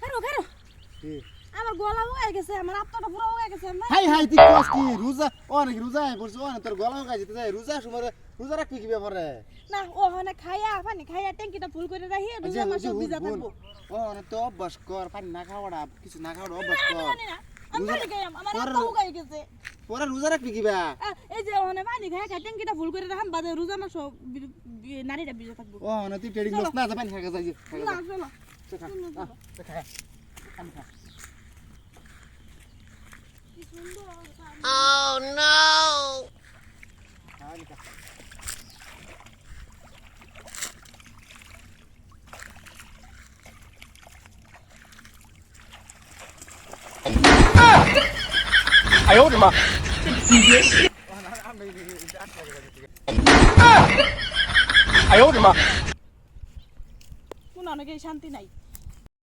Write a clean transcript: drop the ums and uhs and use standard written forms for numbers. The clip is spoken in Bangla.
খারো খারো আমার গলা হয়ে গেছে আমার আত্মাটা পুরো হয়ে গেছে আমার হাই হাই তুই কস কি রোজা অনেক রোজা পড়ছিস অনেক তোর গলা কাজ যেতে যায় রোজা সময় রোজা রাখবি কি ব্যাপারে না ও হনে খাইয়া পানি খাইয়া ট্যাঙ্কিটা ফুল করে রাখি রোজা মাস ভিজা থাকবো অনেক তো অভ্যাস কর পানি না খাওয়াটা কিছু না খাওয়াটা অভ্যাস কর আমার আত্মা হয়ে গেছে পরে রোজা রাখবি কি বা এই যে হনে পানি খাইয়া ট্যাঙ্কিটা ফুল করে রাখাম বাদে রোজা মাস নারীটা ভিজা থাকবো না তুই ট্রেডিং মাছ না যা পানি খাওয়া যায় না চলো Oh no!哎呦我的妈！哎呦我的妈！ কোন অনেকে শান্তি নাই